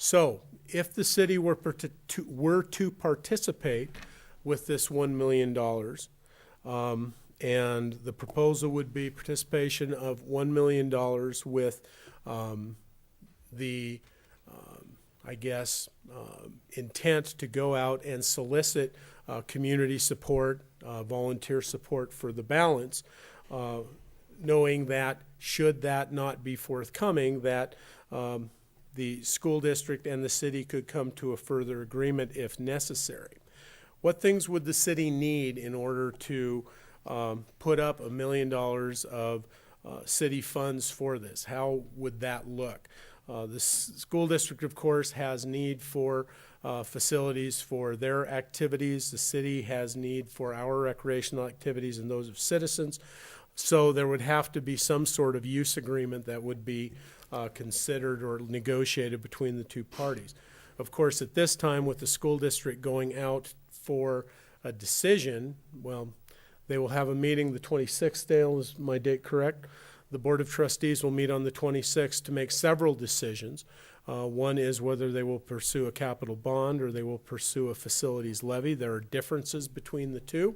So if the city were to participate with this $1 million, and the proposal would be participation of $1 million with the, I guess, intent to go out and solicit community support, volunteer support for the balance, knowing that should that not be forthcoming, that the school district and the city could come to a further agreement if necessary. What things would the city need in order to put up $1 million of city funds for this? How would that look? The school district, of course, has need for facilities for their activities. The city has need for our recreational activities and those of citizens. So there would have to be some sort of use agreement that would be considered or negotiated between the two parties. Of course, at this time, with the school district going out for a decision, well, they will have a meeting the 26th, Dale, is my date correct? The Board of Trustees will meet on the 26th to make several decisions. One is whether they will pursue a capital bond or they will pursue a facilities levy. There are differences between the two.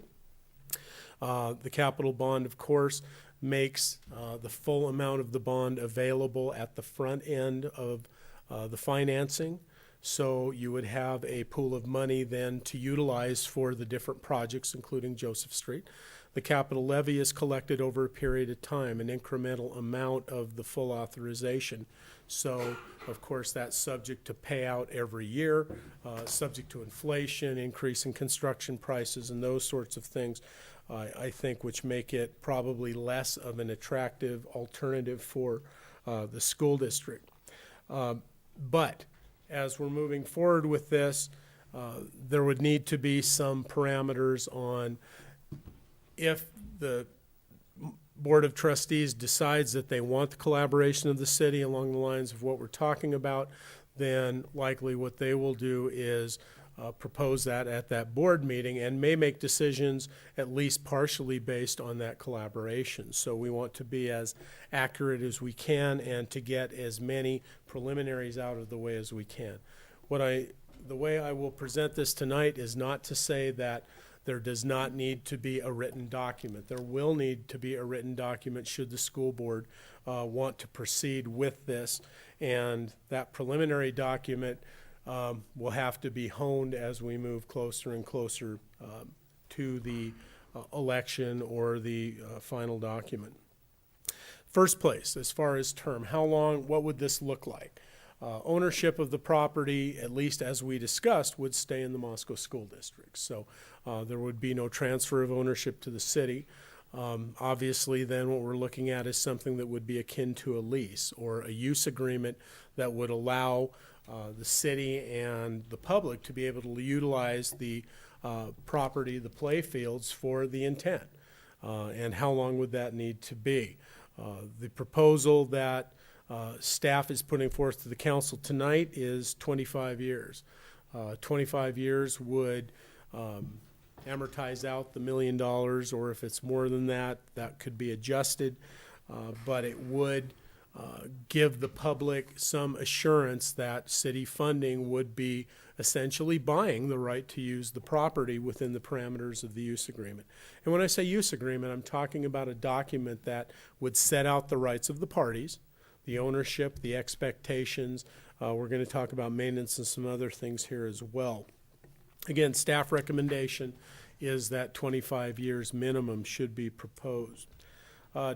The capital bond, of course, makes the full amount of the bond available at the front end of the financing. So you would have a pool of money then to utilize for the different projects, including Joseph Street. The capital levy is collected over a period of time, an incremental amount of the full authorization. So, of course, that's subject to payout every year, subject to inflation, increase in construction prices, and those sorts of things, I think, which make it probably less of an attractive alternative for the school district. But as we're moving forward with this, there would need to be some parameters on if the Board of Trustees decides that they want the collaboration of the city along the lines of what we're talking about, then likely what they will do is propose that at that board meeting and may make decisions at least partially based on that collaboration. So we want to be as accurate as we can and to get as many preliminaries out of the way as we can. The way I will present this tonight is not to say that there does not need to be a written document. There will need to be a written document should the school board want to proceed with this, and that preliminary document will have to be honed as we move closer and closer to the election or the final document. First place, as far as term, how long, what would this look like? Ownership of the property, at least as we discussed, would stay in the Moscow School District. So there would be no transfer of ownership to the city. Obviously, then what we're looking at is something that would be akin to a lease or a use agreement that would allow the city and the public to be able to utilize the property, the play fields, for the intent. And how long would that need to be? The proposal that staff is putting forth to the council tonight is 25 years. 25 years would amortize out the $1 million, or if it's more than that, that could be adjusted. But it would give the public some assurance that city funding would be essentially buying the right to use the property within the parameters of the use agreement. And when I say use agreement, I'm talking about a document that would set out the rights of the parties, the ownership, the expectations. We're going to talk about maintenance and some other things here as well. Again, staff recommendation is that 25 years minimum should be proposed.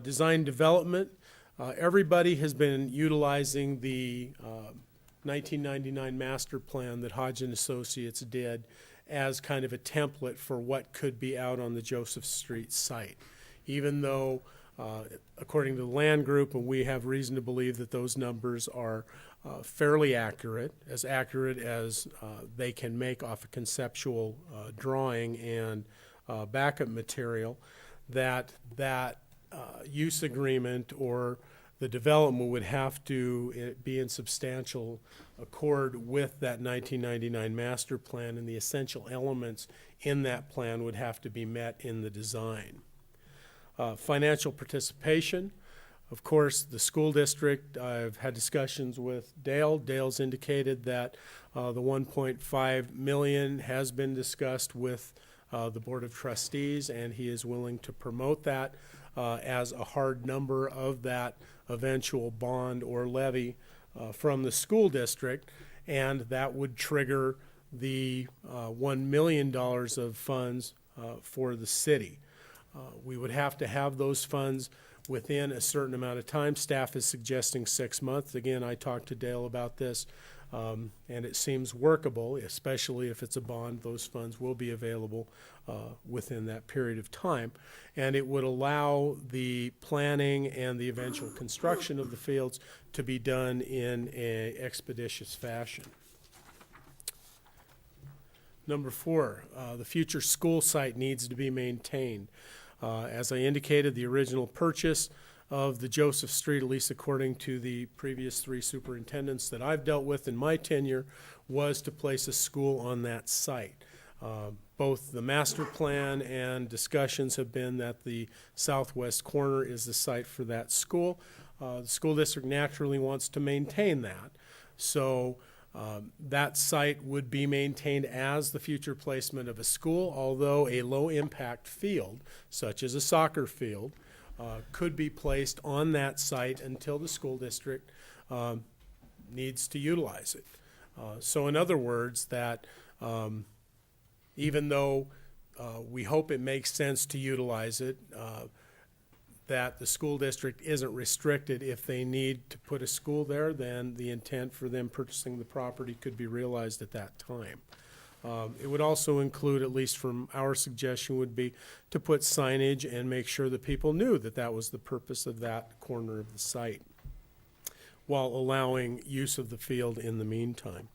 Design development. Everybody has been utilizing the 1999 master plan that Hodge & Associates did as kind of a template for what could be out on the Joseph Street site. Even though, according to the land group, and we have reason to believe that those numbers are fairly accurate as they can make off a conceptual drawing and backup material, that use agreement or the development would have to be in substantial accord with that 1999 master plan, and the essential elements in that plan would have to be met in the design. Financial participation. Of course, the school district, I've had discussions with Dale. Dale's indicated that the 1.5 million has been discussed with the Board of Trustees, and he is willing to promote that as a hard number of that eventual bond or levy from the school district, and that would trigger the $1 million of funds for the city. We would have to have those funds within a certain amount of time. Staff is suggesting 6 months. Again, I talked to Dale about this, and it seems workable, especially if it's a bond. Those funds will be available within that period of time, and it would allow the planning and the eventual construction of the fields to be done in an expeditious fashion. Number 4, the future school site needs to be maintained. As I indicated, the original purchase of the Joseph Street, at least according to the previous 3 superintendents that I've dealt with in my tenure, was to place a school on that site. Both the master plan and discussions have been that the southwest corner is the site for that school. The school district naturally wants to maintain that. So that site would be maintained as the future placement of a school, although a low-impact field, such as a soccer field, could be placed on that site until the school district needs to utilize it. So in other words, that even though we hope it makes sense to utilize it, that the school district isn't restricted. If they need to put a school there, then the intent for them purchasing the property could be realized at that time. It would also include, at least from our suggestion, would be to put signage and make sure that people knew that that was the purpose of that corner of the site, while allowing use of the field in the meantime.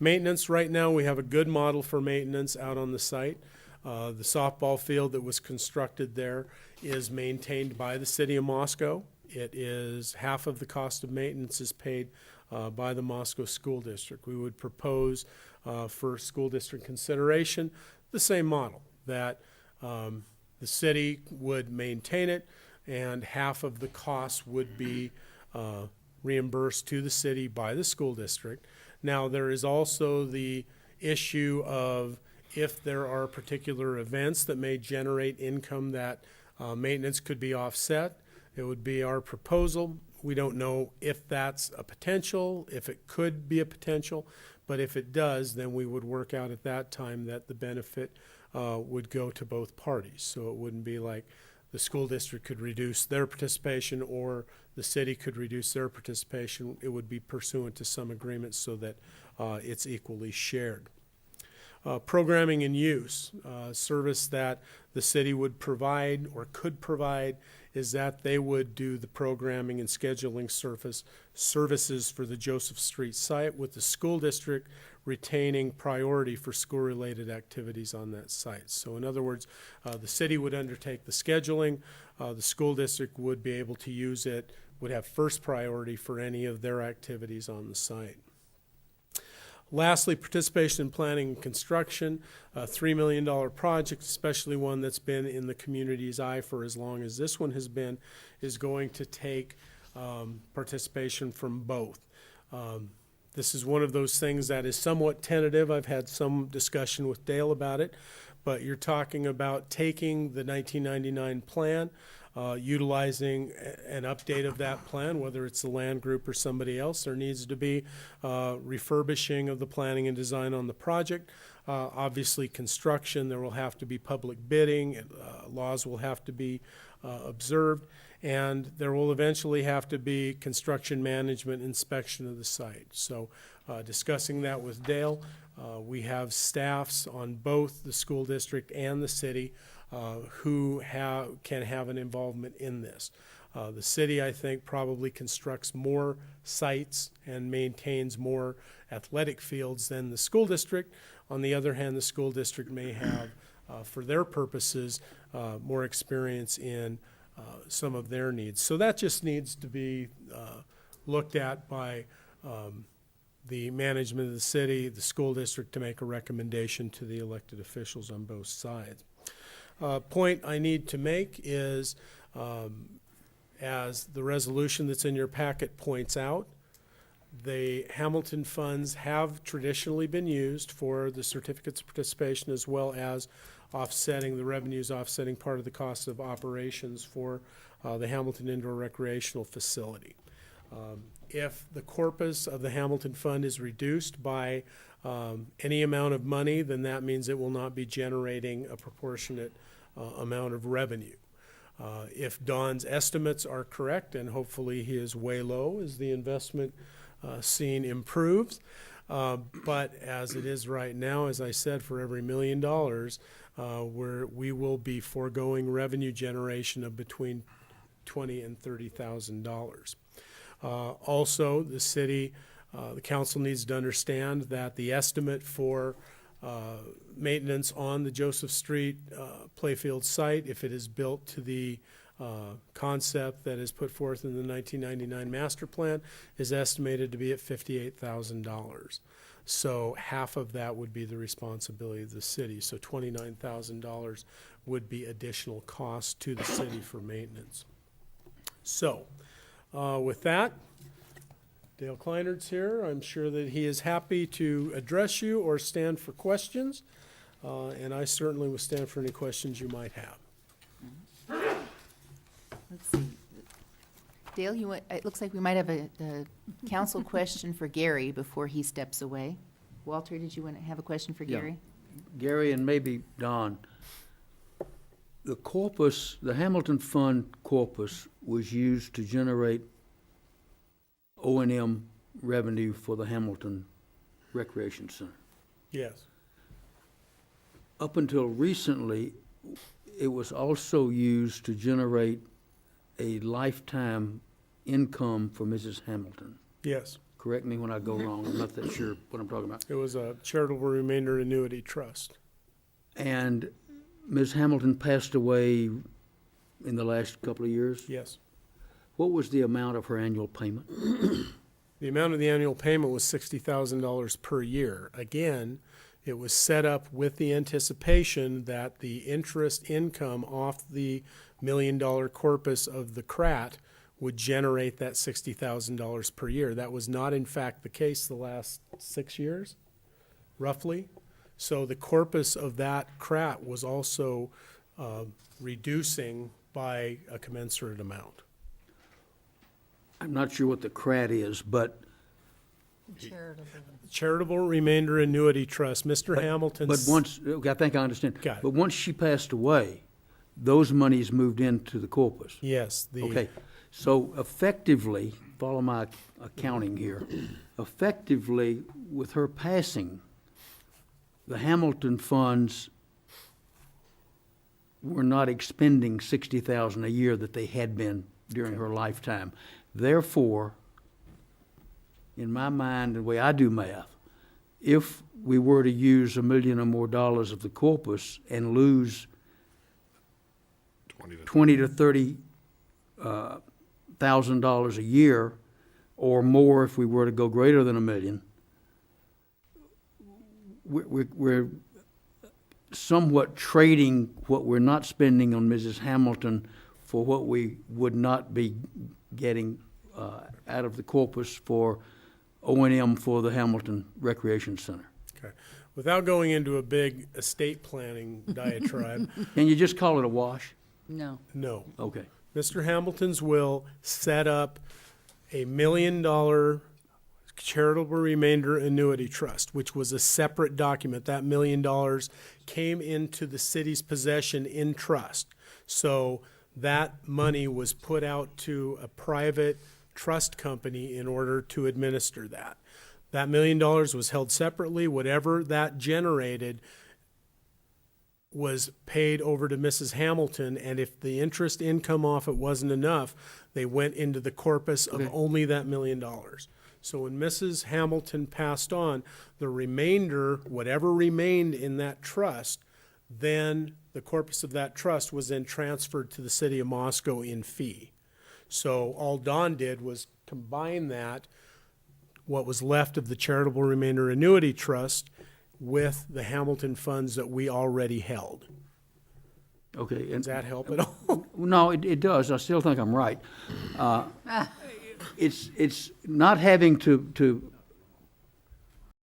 Maintenance, right now we have a good model for maintenance out on the site. The softball field that was constructed there is maintained by the city of Moscow. It is half of the cost of maintenance is paid by the Moscow School District. We would propose for school district consideration the same model, that the city would maintain it and half of the cost would be reimbursed to the city by the school district. Now, there is also the issue of if there are particular events that may generate income that maintenance could be offset. It would be our proposal. We don't know if that's a potential, if it could be a potential, but if it does, then we would work out at that time that the benefit would go to both parties. So it wouldn't be like the school district could reduce their participation or the city could reduce their participation. It would be pursuant to some agreement so that it's equally shared. Programming and use, service that the city would provide or could provide is that they would do the programming and scheduling services for the Joseph Street site, with the school district retaining priority for school-related activities on that site. So in other words, the city would undertake the scheduling, the school district would be able to use it, would have first priority for any of their activities on the site. Lastly, participation in planning and construction, a $3 million project, especially one that's been in the community's eye for as long as this one has been, is going to take participation from both. This is one of those things that is somewhat tentative. I've had some discussion with Dale about it, but you're talking about taking the 1999 plan, utilizing an update of that plan, whether it's the land group or somebody else. There needs to be refurbishing of the planning and design on the project. Obviously, construction, there will have to be public bidding, laws will have to be observed, and there will eventually have to be construction management inspection of the site. So discussing that with Dale, we have staffs on both the school district and the city who can have an involvement in this. The city, I think, probably constructs more sites and maintains more athletic fields than the school district. On the other hand, the school district may have, for their purposes, more experience in some of their needs. So that just needs to be looked at by the management of the city, the school district, to make a recommendation to the elected officials on both sides. Point I need to make is, As the resolution that's in your packet points out, the Hamilton funds have traditionally been used for the certificates of participation as well as offsetting the revenues, offsetting part of the cost of operations for the Hamilton Indoor Recreational Facility. If the corpus of the Hamilton Fund is reduced by any amount of money, then that means it will not be generating a proportionate amount of revenue. If Don's estimates are correct, and hopefully he is way low as the investment scene improves, but as it is right now, as I said, for every $1 million, we will be foregoing revenue generation of between $20,000 and $30,000. Also, the city, the council needs to understand that the estimate for maintenance on the Joseph Street playfield site, if it is built to the concept that is put forth in the 1999 master plan, is estimated to be at $58,000. So half of that would be the responsibility of the city. So $29,000 would be additional cost to the city for maintenance. So with that, Dale Kleinert's here. I'm sure that he is happy to address you or stand for questions. And I certainly will stand for any questions you might have. Let's see. Dale, it looks like we might have a council question for Gary before he steps away. Walter, did you want to have a question for Yeah. Gary? Gary and maybe Don, the corpus, the Hamilton Fund corpus was used to generate O&M revenue for the Hamilton Recreation Center. Yes. Up until recently, it was also used to generate a lifetime income for Mrs. Hamilton. Yes. Correct me when I go wrong, I'm not that sure what I'm talking about. It was a charitable remainder annuity trust. And Ms. Hamilton passed away in the last couple of years. Yes. What was the amount of her annual payment? The amount of the annual payment was $60,000 per year. Again, it was set up with the anticipation that the interest income off the $1 million corpus of the CRAT would generate that $60,000 per year. That was not, in fact, the case the last 6 years, roughly. So the corpus of that CRAT was also reducing by a commensurate amount. I'm not sure what the CRAT is, but Charitable Remainder Annuity Trust, Mr. Hamilton's. once, okay, I think I understand. Got it. But once she passed away, those monies moved into the corpus. Yes, Okay, so effectively, follow my accounting here, effectively, with her passing, the Hamilton funds were not expending $60,000 a year that they had been during her lifetime. Therefore, in my mind, the way I do math, if we were to use $1 million or more of the corpus and lose 20 to 30 $1,000 a year, or more if we were to go greater than $1 million, we're somewhat trading what we're not spending on Mrs. Hamilton for what we would not be getting out of the corpus for O&M for the Hamilton Recreation Center. okay. Without going into a big estate planning diatribe, Can you just call it a wash? No. no. Okay. Mr. Hamilton's will set up a $1 million charitable remainder annuity trust, which was a separate document. That $1 million came into the city's possession in trust. So that money was put out to a private trust company in order to administer that. That $1 million was held separately. Whatever that generated was paid over to Mrs. Hamilton, and if the interest income off it wasn't enough, they went into the corpus of Okay. only that $1 million. So when Mrs. Hamilton passed on, the remainder, whatever remained in that trust, then the corpus of that trust was then transferred to the city of Moscow in fee. So all Don did was combine that, what was left of the charitable remainder annuity trust, with the Hamilton funds that we already held. Okay, Does and, that help at all? no, it does, I still think I'm right. It's not having to